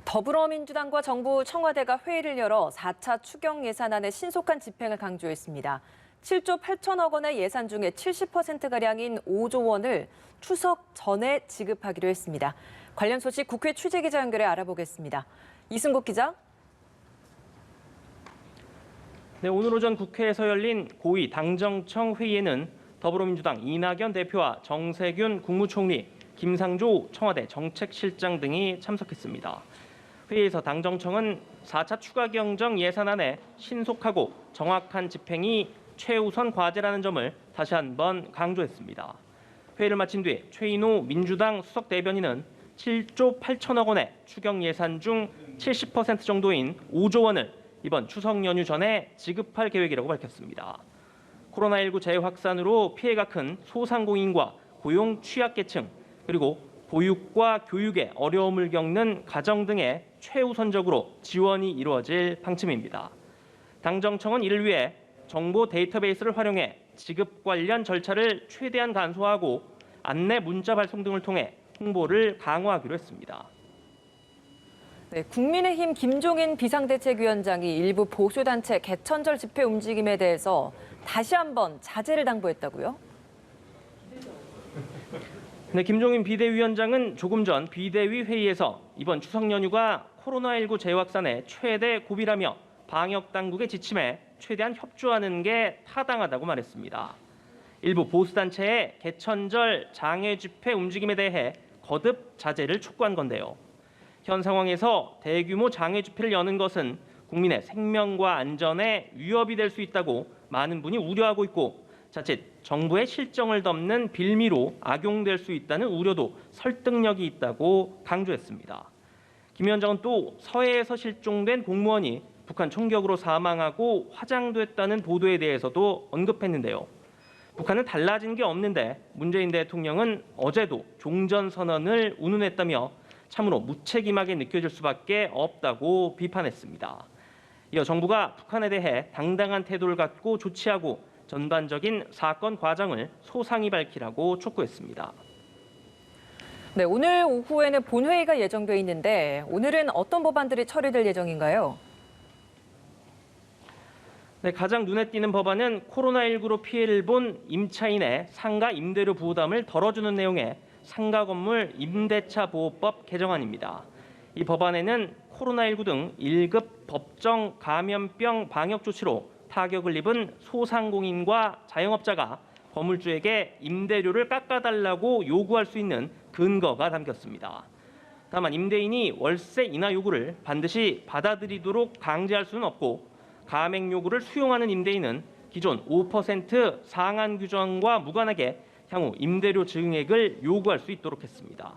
더불어민주당과 정부, 청와대가 회의를 열어 4차 추경 예산안의 신속한 집행을 강조했습니다. 7조 8천억 원의 예산 중에 70%가량인 5조 원을 추석 전에 지급하기로 했습니다. 관련 소식 국회 취재기자 연결해 알아보겠습니다. 이승국 기자. 네, 오늘 오전 국회에서 열린 고위 당정청 회의에는 더불어민주당 이낙연 대표와 정세균 국무총리, 김상조 청와대 정책실장 등이 참석했습니다. 회의에서 당정청은 4차 추가 경정 예산안의 신속하고 정확한 집행이 최우선 과제라는 점을 다시 한번 강조했습니다. 회의를 마친 뒤 최인호 민주당 수석 대변인은 7조 8천억 원의 추경 예산 중 70% 정도인 5조 원을 이번 추석 연휴 전에 지급할 계획이라고 밝혔습니다. 코로나19 재확산으로 피해가 큰 소상공인과 고용 취약계층, 그리고 보육과 교육에 어려움을 겪는 가정 등에 최우선적으로 지원이 이루어질 방침입니다. 당정청은 이를 위해 정보 데이터베이스를 활용해 지급 관련 절차를 최대한 간소화하고 안내 문자 발송 등을 통해 홍보를 강화하기로 했습니다. 네, 국민의힘 김종인 비상대책위원장이 일부 보수단체 개천절 집회 움직임에 대해서 다시 한번 자제를 당부했다고요? 네, 김종인 비대위원장은 조금 전 비대위 회의에서 이번 추석 연휴가 코로나19 재확산의 최대 고비라며 방역 당국의 지침에 최대한 협조하는 게 타당하다고 말했습니다. 일부 보수단체의 개천절 장애 집회 움직임에 대해 거듭 자제를 촉구한 건데요. 현 상황에서 대규모 장애 집회를 여는 것은 국민의 생명과 안전에 위협이 될 수 있다고 많은 분이 우려하고 있고 자칫 정부의 실정을 덮는 빌미로 악용될 수 있다는 우려도 설득력이 있다고 강조했습니다. 김 위원장은 또 서해에서 실종된 공무원이 북한 총격으로 사망하고 화장됐다는 보도에 대해서도 언급했는데요. 북한은 달라진 게 없는데 문재인 대통령은 어제도 종전선언을 운운했다며 참으로 무책임하게 느껴질 수밖에 없다고 비판했습니다. 이어 정부가 북한에 대해 당당한 태도를 갖고 조치하고 전반적인 사건 과정을 소상히 밝히라고 촉구했습니다. 네, 오늘 오후에는 본회의가 예정돼 있는데 오늘은 어떤 법안들이 처리될 예정인가요? 네, 가장 눈에 띄는 법안은 코로나19로 피해를 본 임차인의 상가 임대료 부담을 덜어주는 내용의 상가 건물 임대차 보호법 개정안입니다. 이 법안에는 코로나19 등 1급 법정 감염병 방역 조치로 타격을 입은 소상공인과 자영업자가 건물주에게 임대료를 깎아달라고 요구할 수 있는 근거가 담겼습니다. 다만 임대인이 월세 인하 요구를 반드시 받아들이도록 강제할 수는 없고 가맹 요구를 수용하는 임대인은 기존 5% 상한 규정과 무관하게 향후 임대료 증액을 요구할 수 있도록 했습니다.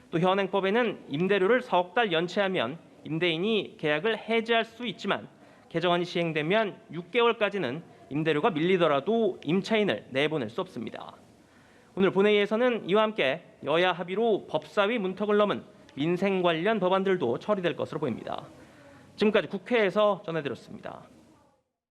또 현행법에는 임대료를 석 달 연체하면 임대인이 계약을 해지할 수 있지만 개정안이 시행되면 6개월까지는 임대료가 밀리더라도 임차인을 내보낼 수 없습니다. 오늘 본회의에서는 이와 함께 여야 합의로 법사위 문턱을 넘은 민생 관련 법안들도 처리될 것으로 보입니다. 지금까지 국회에서 전해드렸습니다.